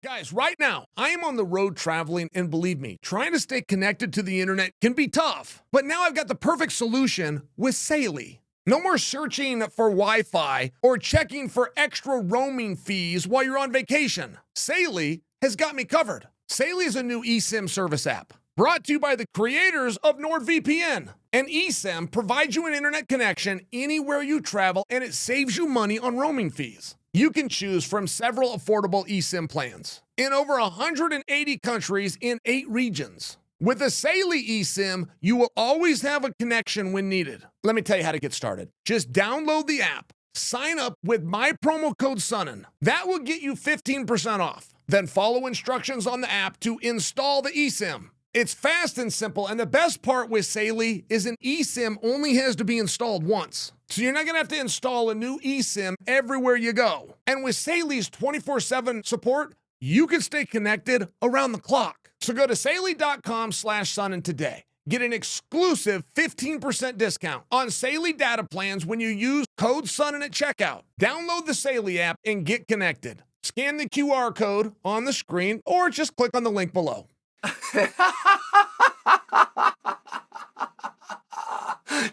Guys, right now, I am on the road traveling, and believe me, trying to stay connected to the internet can be tough. But now I've got the perfect solution with Saley. No more searching for Wi-Fi or checking for extra roaming fees while you're on vacation. Saley has got me covered. Saley is a new eSIM service app brought to you by the creators of NordVPN. An eSIM provides you an internet connection anywhere you travel, and it saves you money on roaming fees. You can choose from several affordable eSIM plans in over 180 countries in 8 regions. With a Saley eSIM, you will always have a connection when needed. Let me tell you how to get started. Just download the app, sign up with my promo code Sonnen. That will get you 15% off. Then follow instructions on the app to install the eSIM. It's fast and simple, and the best part with Saley is an eSIM only has to be installed once. So you're not going to have to install a new eSIM everywhere you go. And with Saley's 24/7 support, you can stay connected around the clock. So go to Saley.com/Sonnen today. Get an exclusive 15% discount on Saley data plans when you use code Sonnen at checkout. Download the Saley app and get connected. Scan the QR code on the screen or just click on the link below.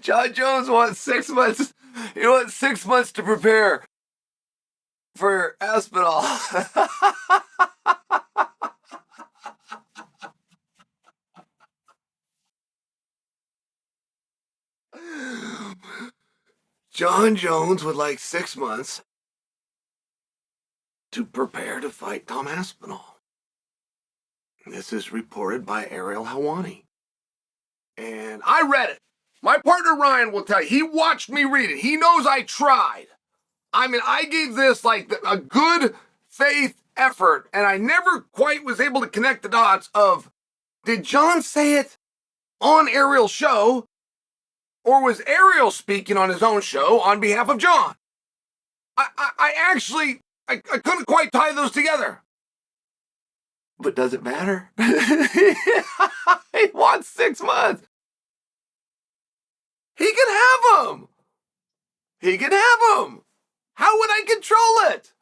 Jon Jones wants 6 months. He wants 6 months to prepare for Aspinall. Jon Jones would like 6 months to prepare to fight Tom Aspinall. This is reported by Ariel Helwani. And I read it. My partner Ryan will tell you, he watched me read it. He knows I tried. I mean, I gave this like a good faith effort, and I never quite was able to connect the dots of, did Jon say it on Ariel's show, or was Ariel speaking on his own show on behalf of Jon? I couldn't quite tie those together. But does it matter? He wants 6 months. He can have them. He can have them. How would I control it?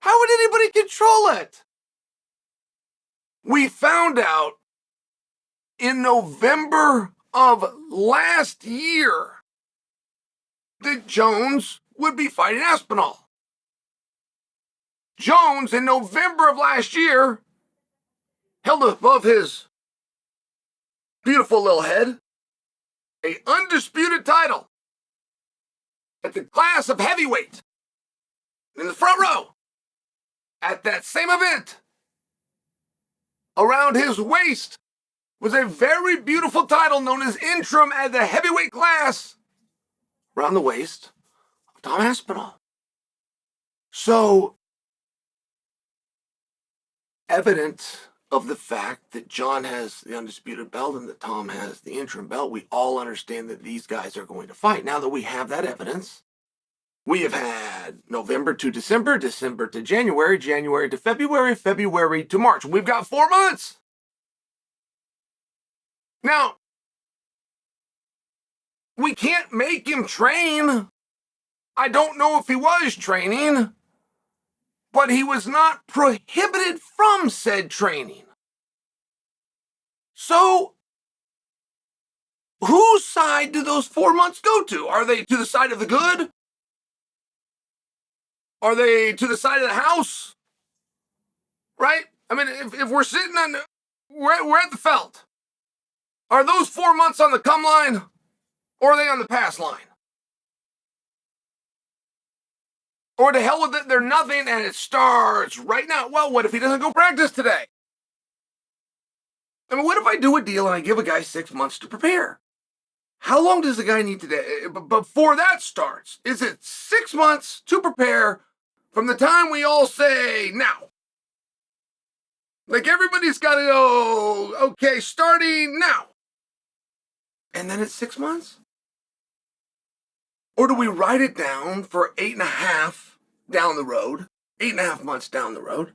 How would anybody control it? We found out in November of last year that Jones would be fighting Aspinall. Jones, in November of last year, held above his beautiful little head an undisputed title at the class of heavyweight in the front row at that same event. Around his waist was a very beautiful title known as interim at the heavyweight class around the waist of Tom Aspinall. So, evident of the fact that Jon has the undisputed belt and that Tom has the interim belt, we all understand that these guys are going to fight. Now that we have that evidence, we have had November to December, December to January, January to February, February to March. We've got 4 months. Now, we can't make him train. I don't know if he was training, but he was not prohibited from said training. So, whose side do those 4 months go to? Are they to the side of the good? Are they to the side of the house? Right? I mean, if we're sitting on, we're at the felt. Are those 4 months on the come line, or are they on the pass line? Or to hell with it, they're nothing and it starts right now. Well, what if he doesn't go practice today? I mean, what if I do a deal and I give a guy 6 months to prepare? How long does the guy need to before that starts? Is it 6 months to prepare from the time we all say now? Like everybody's got to go, okay, starting now. And then it's 6 months? Or do we write it down for 8.5 down the road, 8.5 months down the road?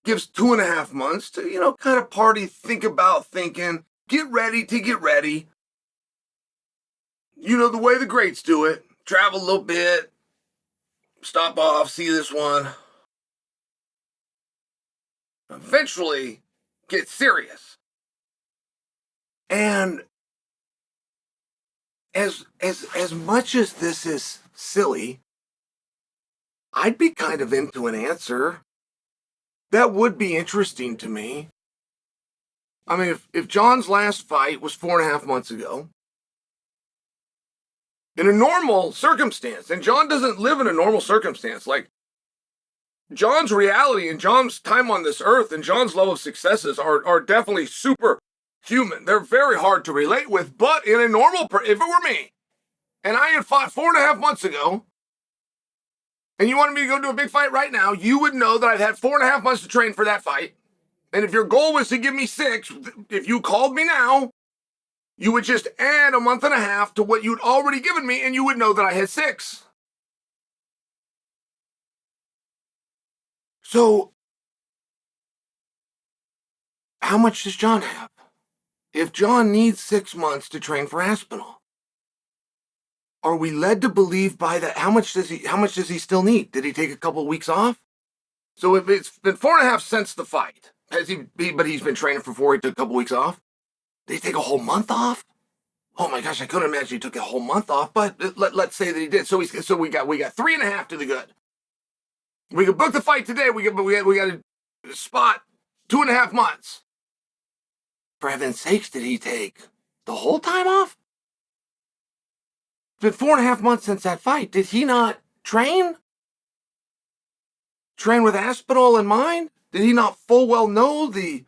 Gives 2.5 months to, kind of party, think about thinking, get ready to get ready. You know the way the greats do it. Travel a little bit, stop off, see this one. eventually get serious. And as much as this is silly, I'd be kind of into an answer that would be interesting to me. I mean, if Jon's last fight was 4.5 months ago, in a normal circumstance, and Jon doesn't live in a normal circumstance, like Jon's reality and Jon's time on this earth and Jon's level of successes are definitely superhuman. They're very hard to relate with, but in a normal, if it were me, and I had fought 4.5 months ago, and you wanted me to go do a big fight right now, you would know that I've had 4.5 months to train for that fight. And if your goal was to give me 6, if you called me now, you would just add 1.5 months to what you'd already given me, and you would know that I had 6. So, how much does Jon have? If Jon needs 6 months to train for Aspinall, are we led to believe by that? How much does he still need? Did he take a couple of weeks off? So if it's been 4.5 since the fight, but he's been training for 4, he took a couple weeks off. Did he take a whole month off? Oh my gosh, I couldn't imagine he took a whole month off, but let's say that he did. So we got 3.5 to the good. We could book the fight today. We got a spot 2.5 months. For heaven's sakes, did he take the whole time off? It's been 4.5 months since that fight. Did he not train? Train with Aspinall in mind? Did he not full well know the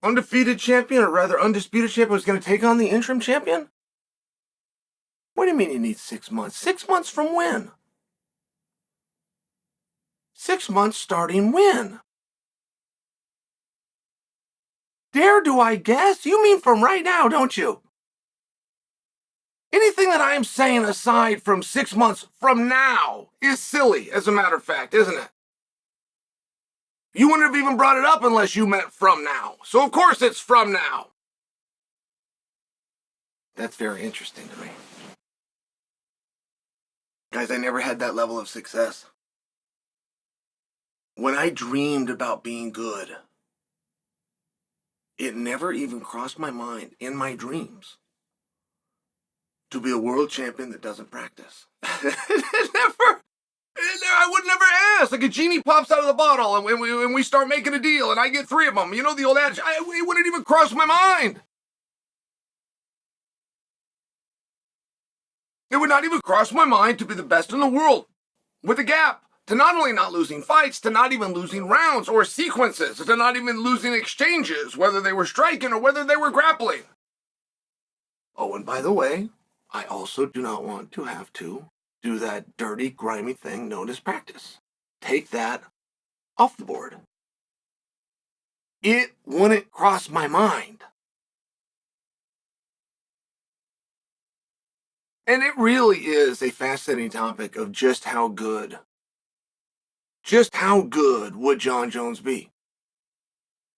undefeated champion, or rather undisputed champion, was going to take on the interim champion? What do you mean he needs 6 months? 6 months from when? 6 months starting when? Dare do I guess? You mean from right now, don't you? Anything that I am saying aside from 6 months from now is silly, as a matter of fact, isn't it? You wouldn't have even brought it up unless you meant from now. So of course it's from now. That's very interesting to me. Guys, I never had that level of success. When I dreamed about being good, it never even crossed my mind in my dreams to be a world champion that doesn't practice. I would never ask. Like a genie pops out of the bottle and we start making a deal and I get 3 of them. You know the old adage, it wouldn't even cross my mind. It would not even cross my mind to be the best in the world with a gap. To not only not losing fights, to not even losing rounds or sequences, to not even losing exchanges, whether they were striking or whether they were grappling. Oh, and by the way, I also do not want to have to do that dirty, grimy thing known as practice. Take that off the board. It wouldn't cross my mind. And it really is a fascinating topic of just how good would Jon Jones be?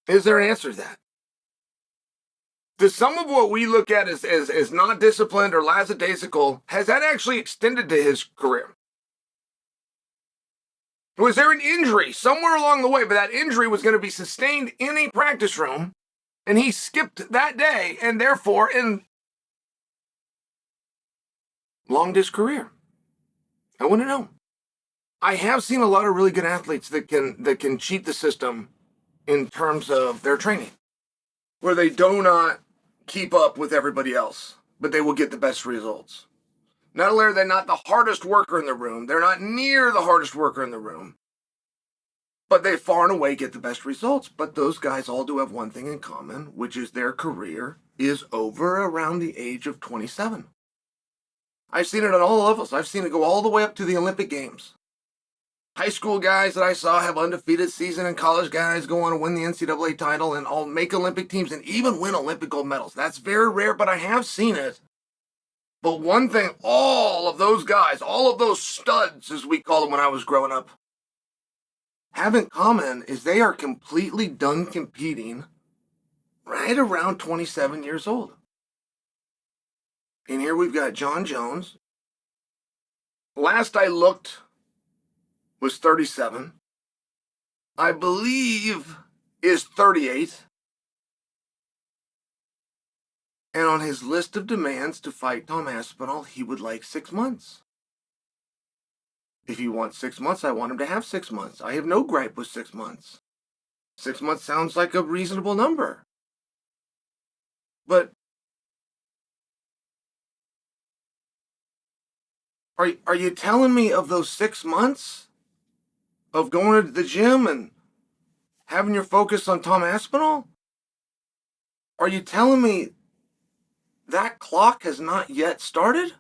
Is there an answer to that? Does some of what we look at as not disciplined or lackadaisical, has that actually extended to his career? Was there an injury somewhere along the way, but that injury was going to be sustained in a practice room, and he skipped that day, and therefore longed his career? I want to know. I have seen a lot of really good athletes that can cheat the system in terms of their training, where they do not keep up with everybody else, but they will get the best results. Not only are they not the hardest worker in the room, they're not near the hardest worker in the room, but they far and away get the best results. But those guys all do have one thing in common, which is their career is over around the age of 27. I've seen it on all levels. I've seen it go all the way up to the Olympic Games. High school guys that I saw have undefeated season, and college guys go on to win the NCAA title and all make Olympic teams and even win Olympic gold medals. That's very rare, but I have seen it. But one thing all of those guys, all of those studs, as we call them when I was growing up, have in common is they are completely done competing right around 27 years old. And here we've got Jon Jones. Last I looked was 37. I believe 38. And on his list of demands to fight Tom Aspinall, he would like 6 months. If he wants 6 months, I want him to have 6 months. I have no gripe with 6 months. 6 months sounds like a reasonable number. But are you telling me of those 6 months of going to the gym and having your focus on Tom Aspinall? Are you telling me that clock has not yet started?